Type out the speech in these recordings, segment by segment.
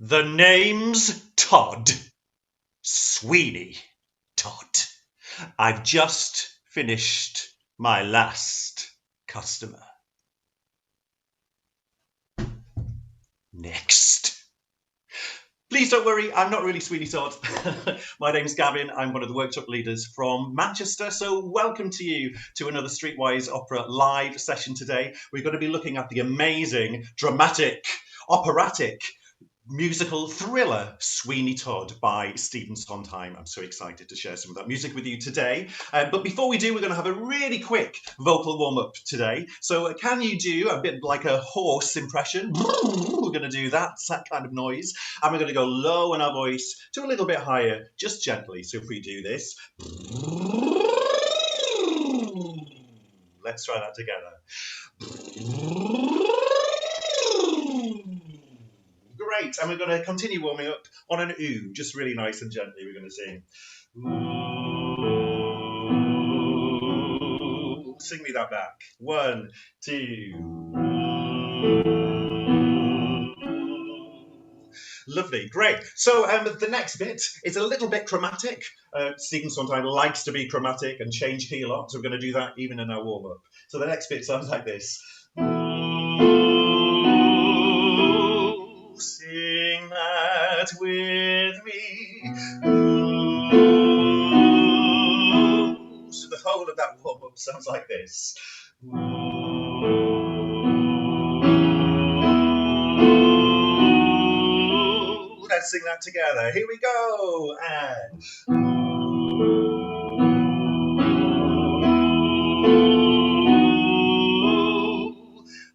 The name's Todd. Sweeney Todd. I've just finished my last customer. Next. Please don't worry, I'm not really Sweeney Todd. My name's Gavin. I'm one of the workshop leaders from Manchester. So welcome to you to another Streetwise Opera live session today. We're going to be looking at the amazing, dramatic, operatic, musical thriller Sweeney Todd by Stephen Sondheim. I'm so excited to share some of that music with you today. But before we do, we're going to have a really quick vocal warm-up today. So can you do a bit like a horse impression? We're going to do that kind of noise. And we're going to go low in our voice to a little bit higher, just gently. So if we do this. Let's try that together. Great, and we're going to continue warming up on an ooh, just really nice and gently. We're going to sing. Ooh. Sing me that back. 1, 2. Lovely, great. So the next bit is a little bit chromatic. Stephen Sondheim likes to be chromatic and change key a lot, so we're going to do that even in our warm-up. So the next bit sounds like this. Sing that with me. Ooh. So the whole of that warm-up sounds like this. Ooh. Let's sing that together. Here we go.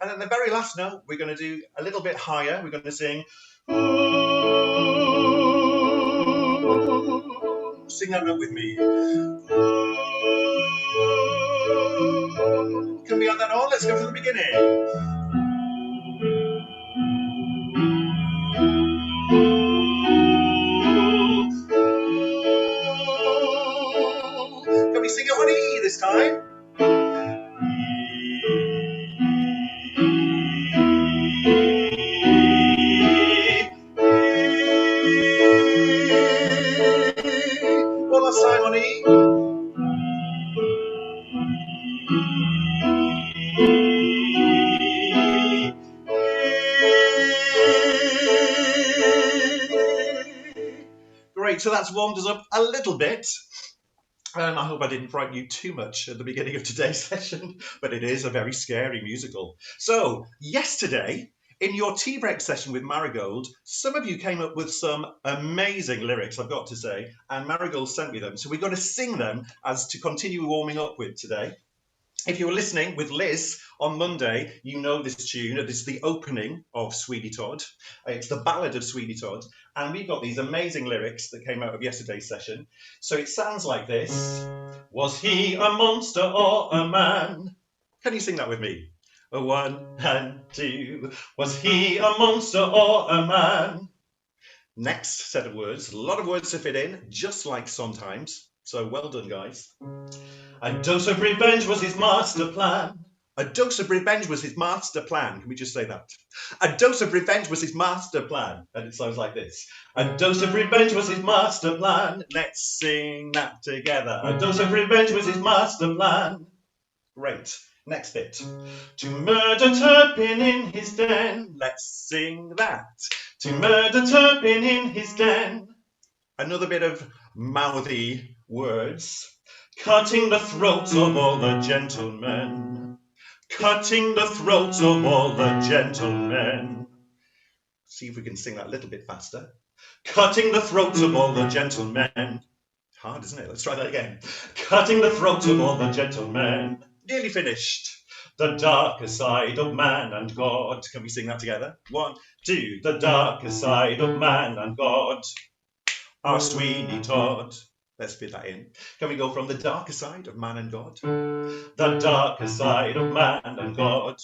And then the very last note, we're going to do a little bit higher. We're going to sing. Sing that note with me. Can we add that on? Let's go from the beginning. Can we sing it on E this time? One last time on E. Great, so that's warmed us up a little bit. I hope I didn't frighten you too much at the beginning of today's session, but it is a very scary musical. So, yesterday, in your tea break session with Marigold, some of you came up with some amazing lyrics, I've got to say, and Marigold sent me them. So we're going to sing them as to continue warming up with today. If you were listening with Liz on Monday, you know this tune. This is the opening of Sweeney Todd. It's the ballad of Sweeney Todd. And we've got these amazing lyrics that came out of yesterday's session. So it sounds like this. Was he a monster or a man? Can you sing that with me? 1 and 2. Was he a monster or a man? Next set of words. A lot of words to fit in, just like Sondheim's. So well done, guys. A dose of revenge was his master plan. A dose of revenge was his master plan. Can we just say that? A dose of revenge was his master plan. And it sounds like this. A dose of revenge was his master plan. Let's sing that together. A dose of revenge was his master plan. Great. Next bit. To murder Turpin in his den. Let's sing that. To murder Turpin in his den. Another bit of mouthy words. Cutting the throats of all the gentlemen. Cutting the throats of all the gentlemen. See if we can sing that a little bit faster. Cutting the throats of all the gentlemen. Hard, isn't it? Let's try that again. Cutting the throats of all the gentlemen. Nearly finished. The darker side of man and God. Can we sing that together? 1, 2. The darker side of man and God. Our Sweeney Todd. Let's fit that in. Can we go from the darker side of man and God? The darker side of man and God.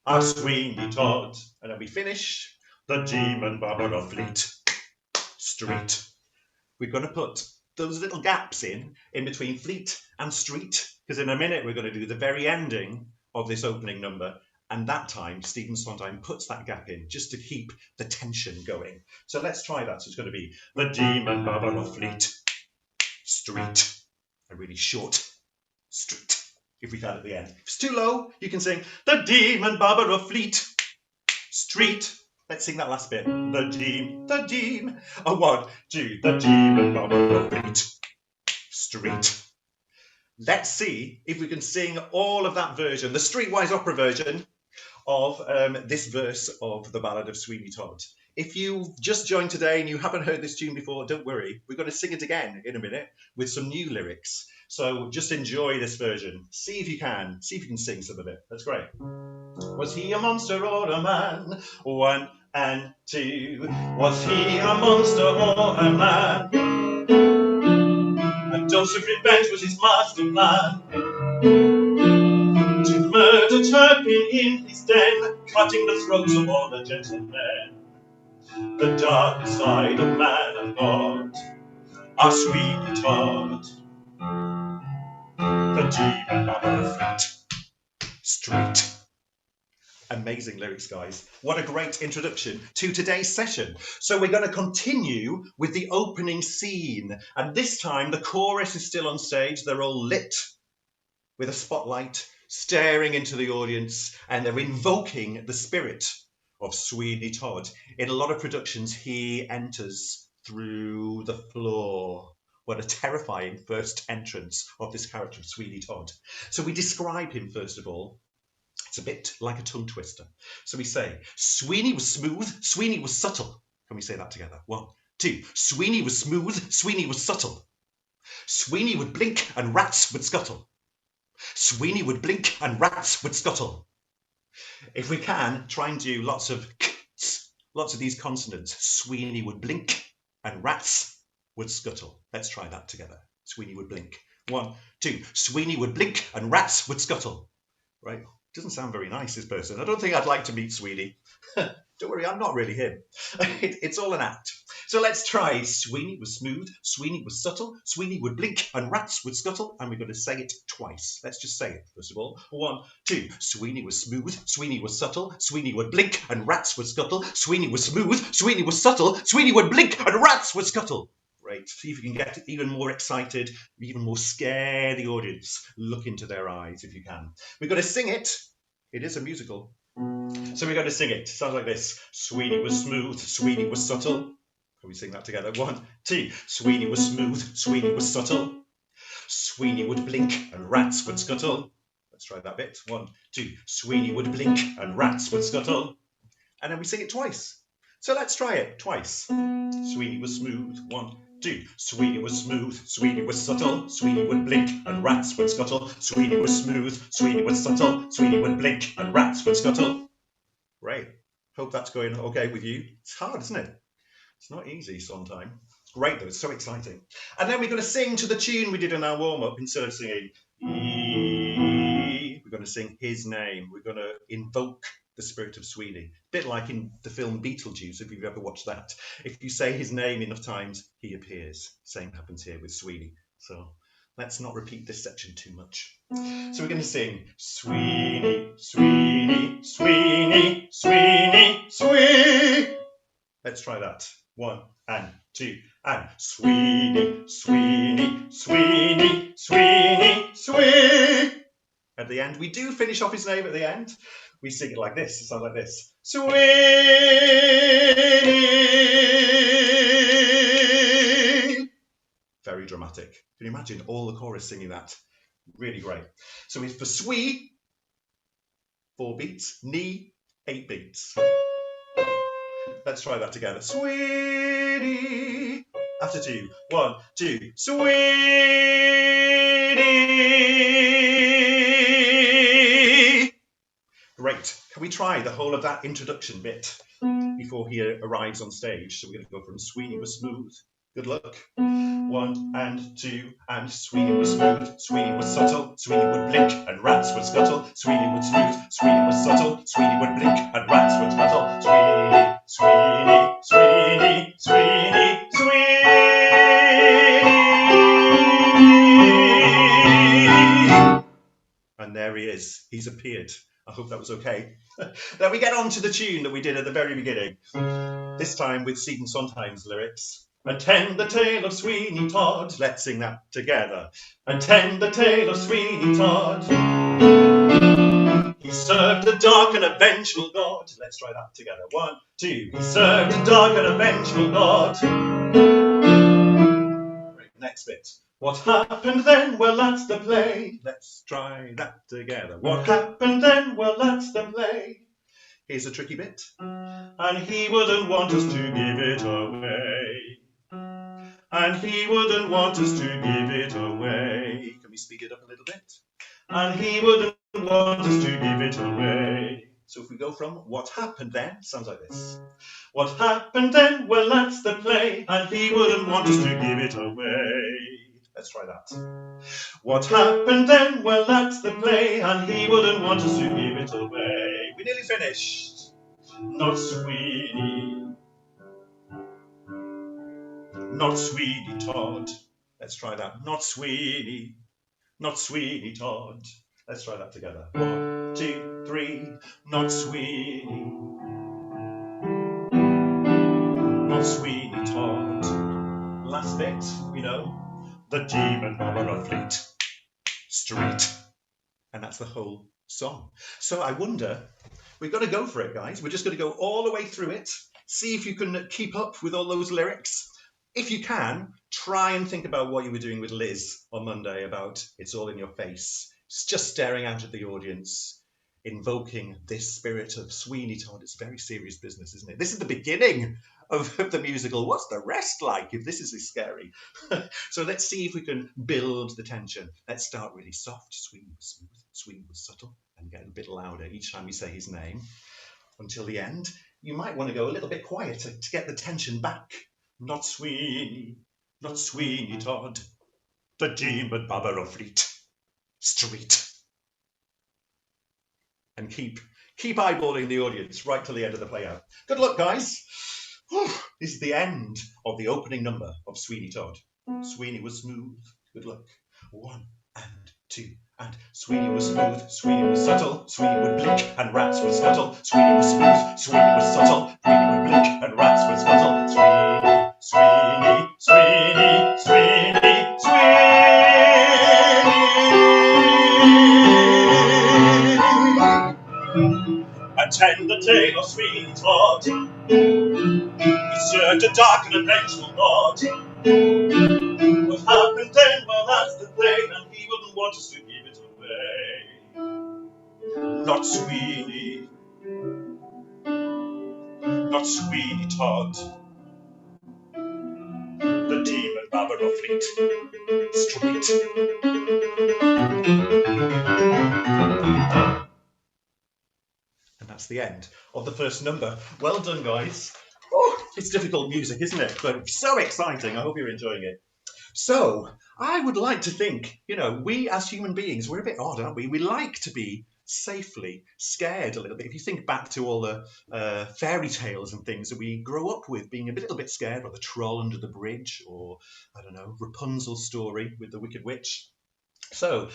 Our Sweeney Todd. And then we finish. The demon barber of Fleet Street. We're going to put those little gaps in between Fleet and Street, because in a minute we're going to do the very ending of this opening number, And that time, Stephen Sondheim puts that gap in just to keep the tension going. So let's try that. So it's going to be the demon barber of Fleet Street. A really short street, if we can at the end. If it's too low, you can sing the demon barber of Fleet Street. Let's sing that last bit. The demon. A 1, 2, the demon barber of Fleet Street. Let's see if we can sing all of that version, the Streetwise opera version of this verse of the Ballad of Sweeney Todd. If you've just joined today and you haven't heard this tune before, don't worry. We're going to sing it again in a minute with some new lyrics. So just enjoy this version. See if you can sing some of it. That's great. Was he a monster or a man? 1 and 2. Was he a monster or a man? A dose of revenge was his master plan. To murder Turpin in his den, cutting the throats of all the gentlemen. The dark side of man and God, our Sweeney Todd, the demon barber of Fleet Street. Amazing lyrics, guys. What a great introduction to today's session. So we're going to continue with the opening scene. And this time the chorus is still on stage. They're all lit with a spotlight, staring into the audience, and they're invoking the spirit of Sweeney Todd. In a lot of productions, he enters through the floor. What a terrifying first entrance of this character of Sweeney Todd. So we describe him, first of all. It's a bit like a tongue twister. So we say, Sweeney was smooth, Sweeney was subtle. Can we say that together? 1, 2. Sweeney was smooth, Sweeney was subtle. Sweeney would blink and rats would scuttle. Sweeney would blink and rats would scuttle. If we can, try and do lots of these consonants. Sweeney would blink and rats would scuttle. Let's try that together. Sweeney would blink. 1, 2. Sweeney would blink and rats would scuttle. Right? Doesn't sound very nice, this person. I don't think I'd like to meet Sweeney. Don't worry, I'm not really him. It's all an act. So let's try. Sweeney was smooth, Sweeney was subtle, Sweeney would blink and rats would scuttle. And we're going to say it twice. Let's just say it, first of all. 1, 2. Sweeney was smooth, Sweeney was subtle, Sweeney would blink and rats would scuttle. Sweeney was smooth, Sweeney was subtle, Sweeney would blink and rats would scuttle. Great. See if you can get even more excited, even more scare the audience. Look into their eyes if you can. We've got to sing it. It is a musical. So we're going to sing it. Sounds like this. Sweeney was smooth, Sweeney was subtle. Can we sing that together? 1, 2. Sweeney was smooth, Sweeney was subtle. Sweeney would blink and rats would scuttle. Let's try that bit. 1, 2. Sweeney would blink and rats would scuttle. And then we sing it twice. So let's try it twice. Sweeney was smooth. 1, 2. Sweeney was smooth, Sweeney was subtle, Sweeney would blink and rats would scuttle. Sweeney was smooth, Sweeney was subtle, Sweeney would blink and rats would scuttle. Great. Hope that's going okay with you. It's hard, isn't it? It's not easy sometimes. It's great though, it's so exciting. And then we're going to sing to the tune we did in our warm-up. Instead of singing we're going to sing his name. We're going to invoke the spirit of Sweeney. A bit like in the film Beetlejuice, if you've ever watched that. If you say his name enough times, he appears. Same happens here with Sweeney. So let's not repeat this section too much. So we're going to sing Sweeney, Sweeney, Sweeney, Sweeney, Sweeney. Let's try that. 1 and 2 and Sweeney, Sweeney, Sweeney, Sweeney, Sweeney. At the end, we do finish off his name at the end. We sing it like this. It sounds like this. Sweeney. Very dramatic. Can you imagine all the chorus singing that? Really great. So it's for Swee, 4 beats. Knee, 8 beats. Let's try that together. Sweeney. After 2. 1, 2. Sweeney. Great. Can we try the whole of that introduction bit before he arrives on stage? So we're going to go from Sweeney was smooth. Good luck. 1 and 2 and Sweeney was smooth, Sweeney was subtle, Sweeney would blink and rats would scuttle. Sweeney was smooth, Sweeney was subtle, Sweeney would blink and rats would scuttle. Sweeney, Sweeney, Sweeney, Sweeney, Sweeney. And there he is. He's appeared. I hope hope that was okay. Then we get on to the tune that we did at the very beginning. This time with Stephen Sondheim's lyrics. Attend the tale of Sweeney Todd. Let's sing that together. Attend the tale of Sweeney Todd. He served a dark and a vengeful God. Let's try that together. 1, 2. He served a dark and a vengeful God. Right, next bit. What happened then? Well, that's the play. Let's try that together. What happened then? Well, that's the play. Here's a tricky bit. And he wouldn't want us to give it away. And he wouldn't want us to give it away. Can we speed it up a little bit? And he wouldn't want us to give it away. So if we go from what happened then, sounds like this. What happened then? Well, that's the play. And he wouldn't want us to give it away. Let's try that. What happened then? Well, that's the play. And he wouldn't want us to give it away. We nearly finished. Not Sweeney. Not Sweeney Todd. Let's try that. Not Sweeney. Not Sweeney Todd. Let's try that together. 1, 2, 3. Not Sweeney. Not Sweeney Todd. Last bit, we know. The demon barber of Fleet Street. And that's the whole song. So I wonder, we've got to go for it, guys. We're just going to go all the way through it. See if you can keep up with all those lyrics. If you can, try and think about what you were doing with Liz on Monday about It's All in Your Face. It's just staring out at the audience, invoking this spirit of Sweeney Todd. It's very serious business, isn't it? This is the beginning of the musical. What's the rest like if this is as scary? So let's see if we can build the tension. Let's start really soft. Sweeney was smooth, Sweeney was subtle, and get a bit louder each time we say his name until the end. You might want to go a little bit quieter to get the tension back. Not Sweeney Todd, the demon barber of Fleet Street. And keep eyeballing the audience right till the end of the play out. Good luck, guys. Whew, this is the end of the opening number of Sweeney Todd. Sweeney was smooth. Good luck. 1 and 2 and Sweeney was smooth, Sweeney was subtle, Sweeney would blink and rats would scuttle. Sweeney was smooth, Sweeney was subtle, Sweeney would blink and rats would scuttle. Sweeney, Sweeney, Sweeney, Sweeney, Sweeney. Attend the tale of Sweeney Todd. He served a dark and a vengeful God. What happened then? Well, that's the thing, and he wouldn't want us to give it away. Not Sweeney. Not Sweeney Todd. The demon barber of Fleet Street. And that's the end of the first number. Well done, guys. Oh, it's difficult music, isn't it? But it's so exciting. I hope you're enjoying it. So, I would like to think, we as human beings, we're a bit odd, aren't we? We like to be safely scared a little bit. If you think back to all the fairy tales and things that we grow up with, being a little bit scared, or the troll under the bridge, or, I don't know, Rapunzel's story with the Wicked Witch. So,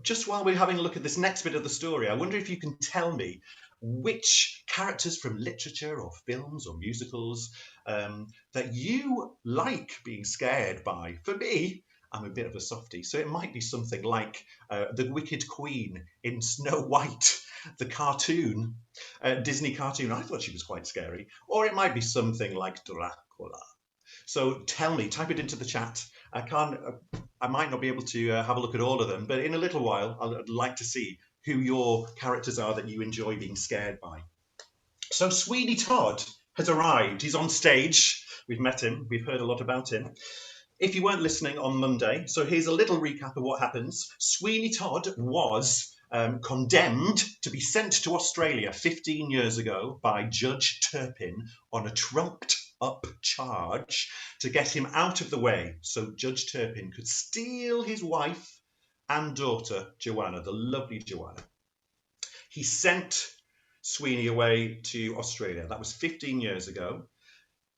just while we're having a look at this next bit of the story, I wonder if you can tell me which characters from literature or films or musicals that you like being scared by. For me, I'm a bit of a softie, so it might be something like the Wicked Queen in Snow White, the cartoon, Disney cartoon. I thought she was quite scary. Or it might be something like Dracula. So tell me, type it into the chat. I might not be able to have a look at all of them, but in a little while, I'd like to see who your characters are that you enjoy being scared by. So Sweeney Todd has arrived. He's on stage. We've met him. We've heard a lot about him. If you weren't listening on Monday, so here's a little recap of what happens. Sweeney Todd was condemned to be sent to Australia 15 years ago by Judge Turpin on a trumped up charge to get him out of the way so Judge Turpin could steal his wife and daughter, Johanna, the lovely Johanna. He sent Sweeney away to Australia. That was 15 years ago.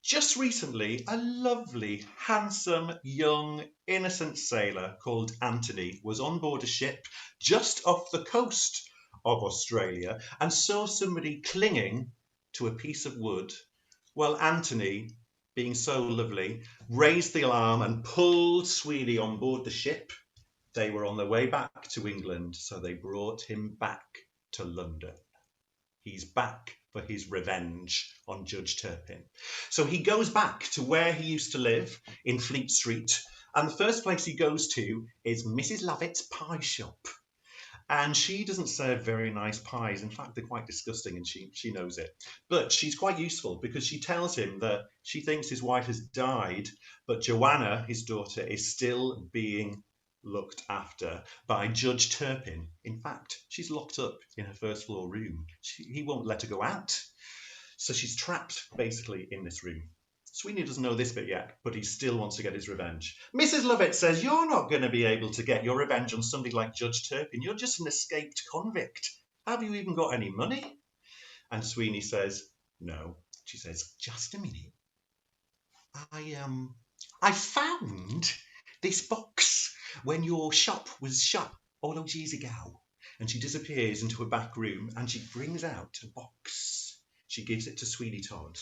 Just recently, a lovely, handsome, young, innocent sailor called Anthony was on board a ship just off the coast of Australia and saw somebody clinging to a piece of wood. Well, Anthony, being so lovely, raised the alarm and pulled Sweeney on board the ship. They were on their way back to England, so they brought him back to London. He's back for his revenge on Judge Turpin. So he goes back to where he used to live in Fleet Street, and the first place he goes to is Mrs. Lovett's pie shop. And she doesn't serve very nice pies. In fact, they're quite disgusting, and she knows it. But she's quite useful because she tells him that she thinks his wife has died, but Johanna, his daughter, is still being looked after by Judge Turpin. In fact, she's locked up in her first floor room. He won't let her go out. So she's trapped basically in this room. Sweeney doesn't know this bit yet, but he still wants to get his revenge. Mrs. Lovett says, "You're not going to be able to get your revenge on somebody like Judge Turpin. You're just an escaped convict. Have you even got any money?" And Sweeney says, "No." She says, "Just a minute. I found this box when your shop was shut all those years ago." And she disappears into a back room and she brings out a box. She gives it to Sweeney Todd.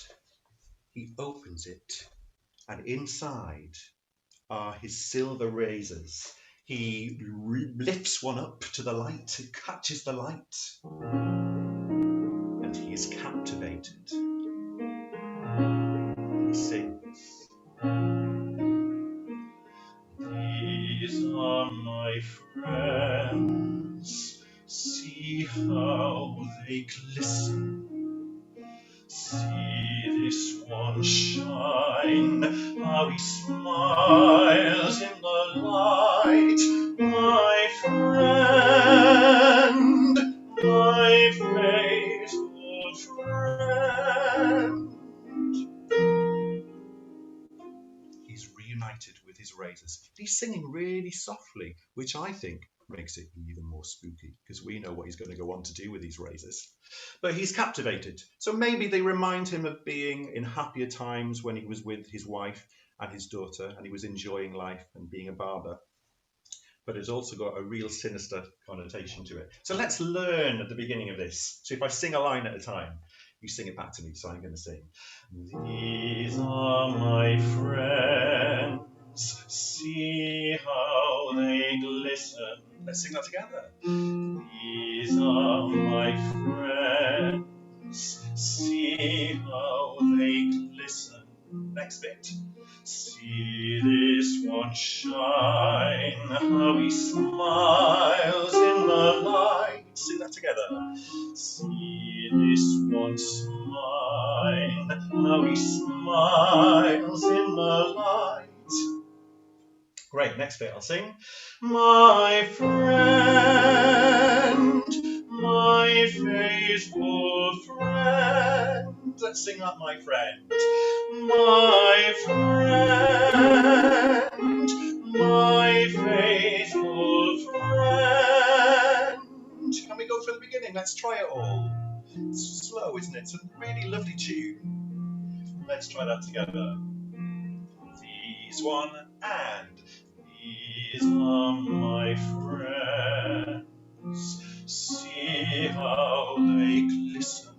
He opens it, and inside are his silver razors. He lifts one up to the light, it catches the light, and he is captivated. He sings, "These are my friends, see how they glisten. See this one shine, how he smiles in the light. My friend, my faithful friend." He's reunited with his razors. He's singing really softly, which I think makes it even more spooky because we know what he's going to go on to do with these razors. But he's captivated. So maybe they remind him of being in happier times when he was with his wife and his daughter and he was enjoying life and being a barber. But it's also got a real sinister connotation to it. So let's learn at the beginning of this. So if I sing a line at a time, you sing it back to me. So I'm going to sing, "These are my friends, see how they glisten." Let's sing that together. "These are my friends, see how they glisten." Next bit. "See this one shine, how he smiles in the light." Sing that together. "See this one shine, how he smiles in the light." Great, next bit I'll sing. "My friend, my faithful friend." Let's sing that, my friend. "My friend, my faithful friend." Can we go from the beginning? Let's try it all. It's slow, isn't it? It's a really lovely tune. Let's try that together. These one and these are my friends. See how they glisten.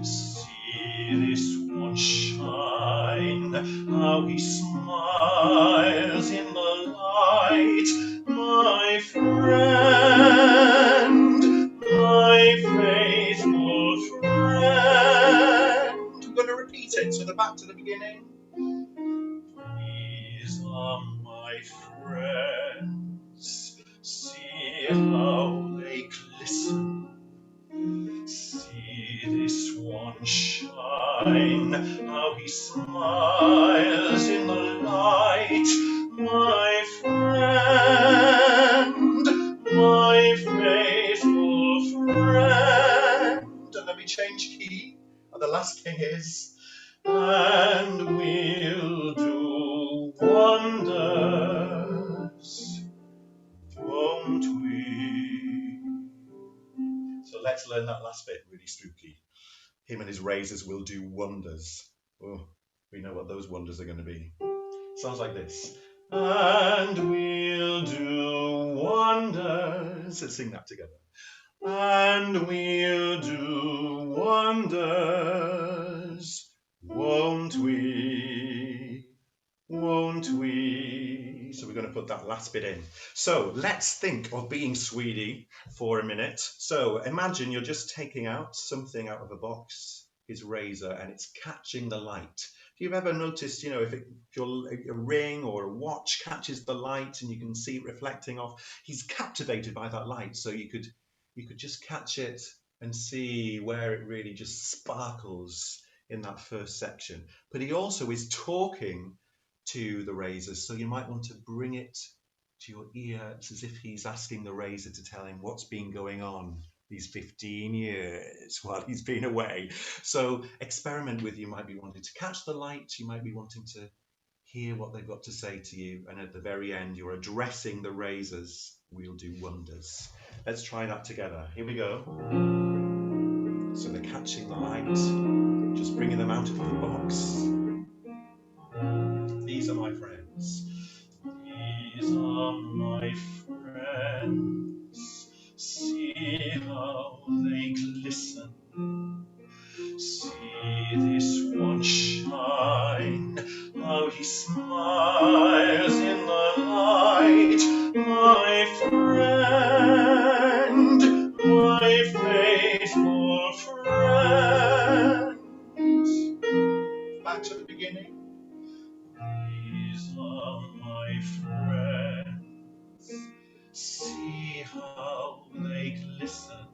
See this one shine, how he smiles in the light. My friend, my faithful friend. I'm going to repeat it, so the back to the beginning. These are my friends, see how they glisten. See this one shine, how he smiles in the light. My friend, my faithful friend. And let me change key. And the last thing is, "And we'll do wonders, won't we?" So let's learn that last bit, really spooky. Him and his razors will do wonders. Oh, we know what those wonders are going to be. Sounds like this. "And we'll do wonders." Let's sing that together. and we'll do wonders, won't we? Won't we? So we're going to put that last bit in. So let's think of being Sweeney for a minute. So imagine you're just taking out something out of a box, his razor, and it's catching the light. If you've ever noticed, if a ring or a watch catches the light and you can see it reflecting off, he's captivated by that light. So you could just catch it and see where it really just sparkles in that first section. But he also is talking to the razors, so you might want to bring it to your ear. It's as if he's asking the razor to tell him what's been going on these 15 years while he's been away. So experiment with, you might be wanting to catch the light, you might be wanting to hear what they've got to say to you, and at the very end you're addressing the razors. We'll do wonders. Let's try that together. Here we go. So they're catching the light, just bringing them out of the box. These are my friends. These are my friends. See how they glisten. See this one shine. How he smiles in the light. My friend, my faithful friend. Back to the beginning. These are my friends, see how they glisten,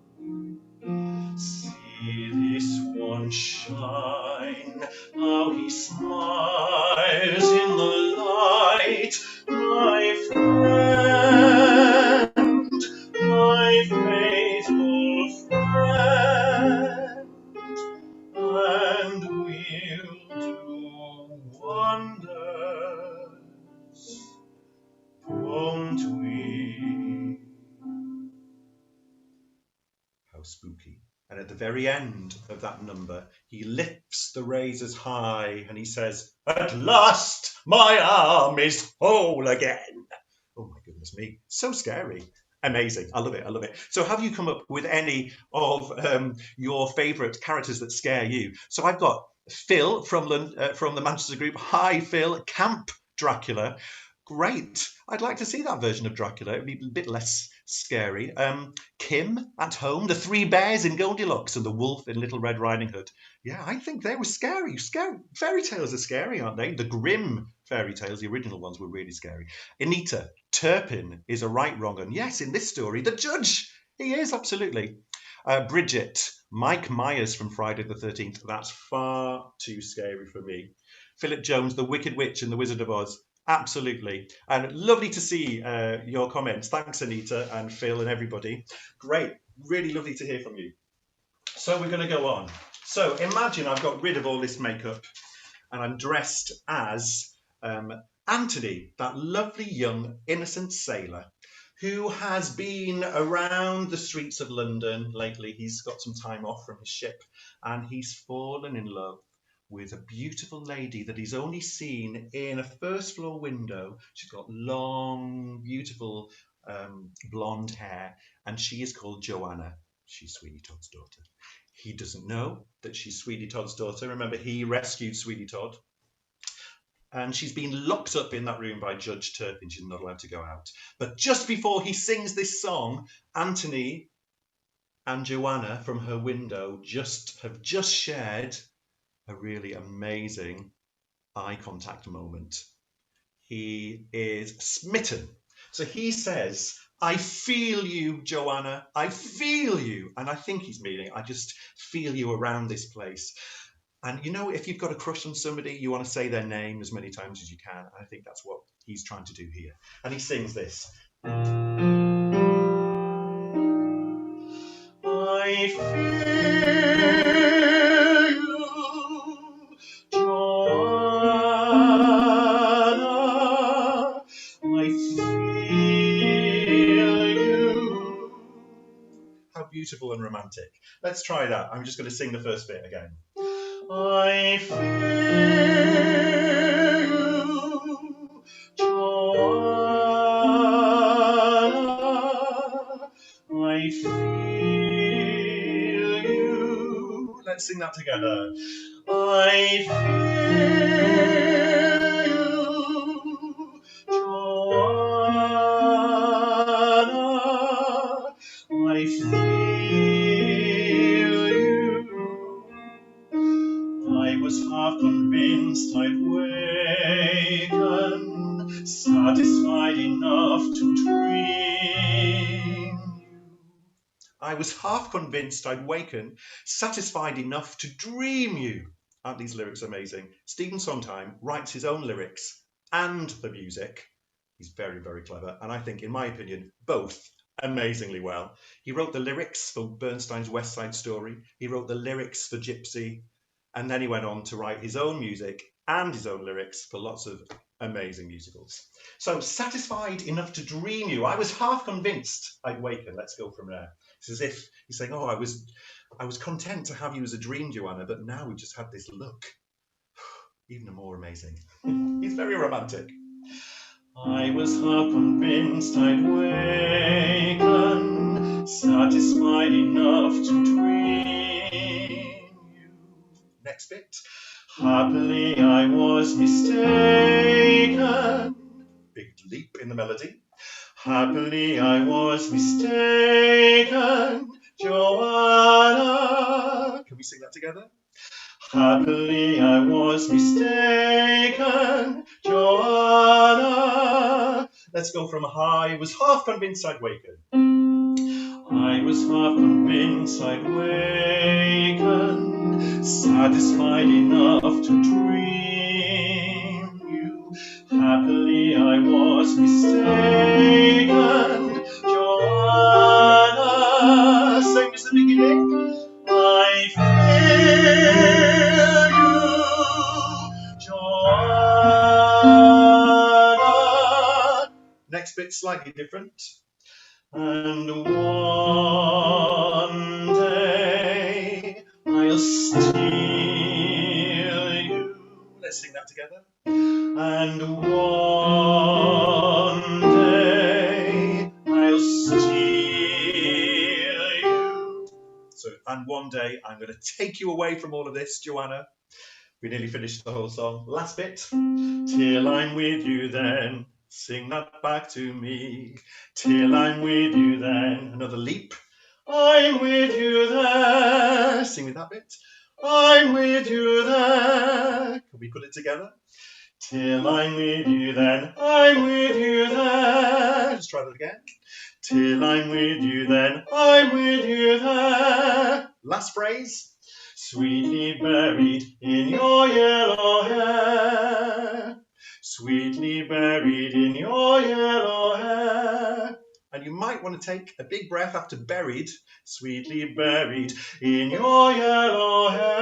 see this one shine, how he smiles in the light, my friend, my faithful friend, and we'll do wonders, won't we? How spooky. And at the very end of that number, he lifts the razors high and he says, "At last my arm is whole again." Oh my goodness me, so scary. Amazing. I love it. I love it. So have you come up with any of your favourite characters that scare you? So I've got Phil from the Manchester group. Hi, Phil. Camp Dracula. Great. I'd like to see that version of Dracula. It'd be a bit less scary. Kim at home, the three bears in Goldilocks and the wolf in Little Red Riding Hood. Yeah, I think they were scary. Scary fairy tales are scary, aren't they? The grim fairy tales, the original ones, were really scary. Anita, Turpin is a right wrong, and yes, in this story, the judge. He is, absolutely. Bridget, Mike Myers from Friday the 13th. That's far too scary for me. Philip Jones, the Wicked Witch and the Wizard of Oz. Absolutely. And lovely to see your comments. Thanks, Anita and Phil and everybody. Great. Really lovely to hear from you. So we're going to go on. So imagine I've got rid of all this makeup and I'm dressed as Anthony, that lovely young innocent sailor who has been around the streets of London lately. He's got some time off from his ship and he's fallen in love with a beautiful lady that he's only seen in a first floor window. She's got long, beautiful blonde hair, and she is called Johanna. She's Sweeney Todd's daughter. He doesn't know that she's Sweeney Todd's daughter. Remember, he rescued Sweeney Todd. And she's been locked up in that room by Judge Turpin. She's not allowed to go out. But just before he sings this song, Anthony and Johanna from her window have just shared a really amazing eye contact moment. He is smitten. So he says, "I feel you, Johanna. I feel you." And I think he's meaning, I just feel you around this place. And if you've got a crush on somebody, you want to say their name as many times as you can. I think that's what he's trying to do here. And he sings this. I feel you, Johanna. I feel you. How beautiful and romantic. Let's try that. I'm just going to sing the first bit again. I feel you, Johanna. I feel Let's sing that together. I feel you, Johanna. I feel you. I was half convinced I'd waken, satisfied enough to dream you. I was half convinced I'd waken, satisfied enough to dream you. Aren't these lyrics amazing? Stephen Sondheim writes his own lyrics and the music. He's very, very clever. And I think, in my opinion, both amazingly well. He wrote the lyrics for Bernstein's West Side Story. He wrote the lyrics for Gypsy. And then he went on to write his own music and his own lyrics for lots of amazing musicals. So, satisfied enough to dream you. I was half convinced I'd waken. Let's go from there. It's as if he's saying, oh, I was content to have you as a dream, Johanna, but now we just had this look. Even more amazing. He's very romantic. I was half convinced I'd waken, satisfied enough to dream you. Next bit. Happily I was mistaken. Big leap in the melody. Happily I was mistaken, Johanna. Can we sing that together? Happily I was mistaken, Johanna. Let's go from I was half convinced I'd waken. I was half convinced I'd waken, satisfied enough to dream you. Happily I was mistaken, Johanna. Same as the beginning. I feel you, Johanna. Next bit slightly different. And one day I'll steal you. Let's sing that together. And one day I'll steal you. So, and one day I'm going to take you away from all of this, Johanna. We nearly finished the whole song. Last bit. Till I'm with you then. Sing that back to me. Till I'm with you then. Another leap. I'm with you there. Sing with that bit. I'm with you there. Can we put it together? Till I'm with you then. I'm with you there. Let's try that again. Till I'm with you then. I'm with you there. Last phrase. Sweetly buried in your yellow hair. Sweetly buried in your yellow hair. And you might want to take a big breath after buried. Sweetly buried in your yellow hair.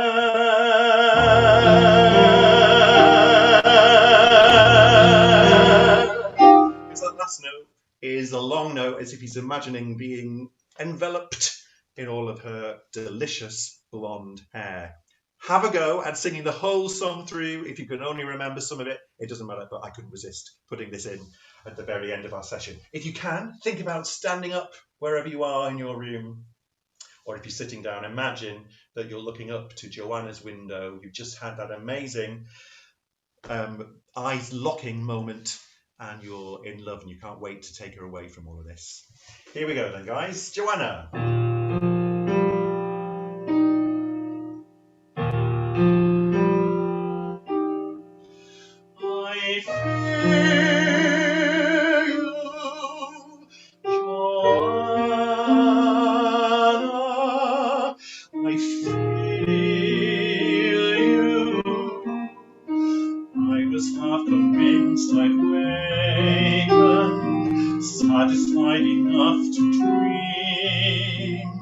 Because that last note is a long note, as if he's imagining being enveloped in all of her delicious blonde hair. Have a go at singing the whole song through. If you can only remember some of it, it doesn't matter, but I couldn't resist putting this in at the very end of our session. If you can, think about standing up wherever you are in your room, or if you're sitting down, imagine that you're looking up to Johanna's window. You've just had that amazing eyes locking moment, and you're in love and you can't wait to take her away from all of this. Here we go then, guys. Johanna. I feel you, Johanna. I feel you. I was half convinced I'd waken, satisfied enough to dream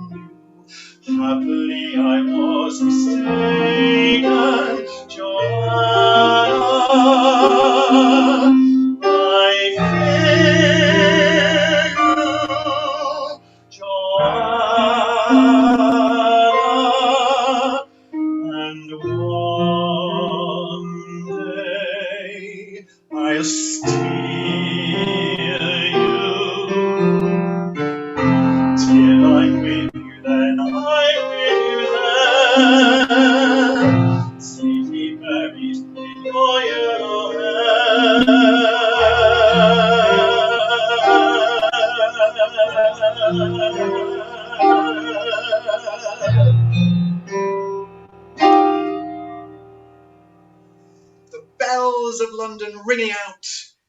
bells of London ringing out,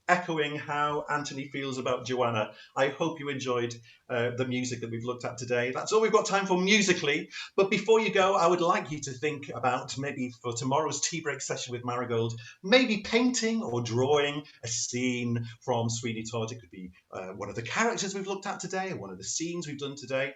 echoing how Anthony feels about Johanna. I hope you enjoyed the music that we've looked at today. That's all we've got time for musically. But before you go, I would like you to think about maybe for tomorrow's tea break session with Marigold, maybe painting or drawing a scene from Sweeney Todd. It could be one of the characters we've looked at today, or one of the scenes we've done today.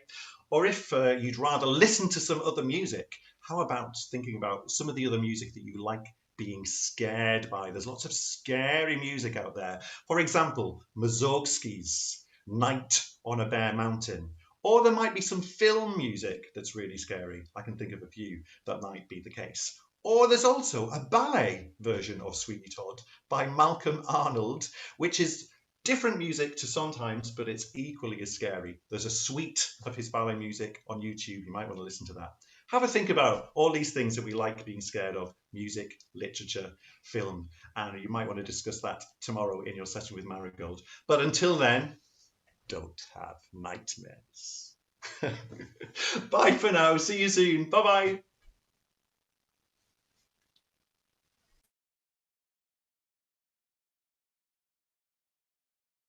Or if you'd rather listen to some other music, how about thinking about some of the other music that you like being scared by? There's lots of scary music out there. For example, Mussorgsky's Night on a Bare Mountain. Or there might be some film music that's really scary. I can think of a few that might be the case. Or there's also a ballet version of Sweeney Todd by Malcolm Arnold, which is different music to Sondheim's, but it's equally as scary. There's a suite of his ballet music on YouTube. You might want to listen to that. Have a think about all these things that we like being scared of: music, literature, film, and you might want to discuss that tomorrow in your session with Marigold. But until then, don't have nightmares. Bye for now. See you soon. Bye-bye.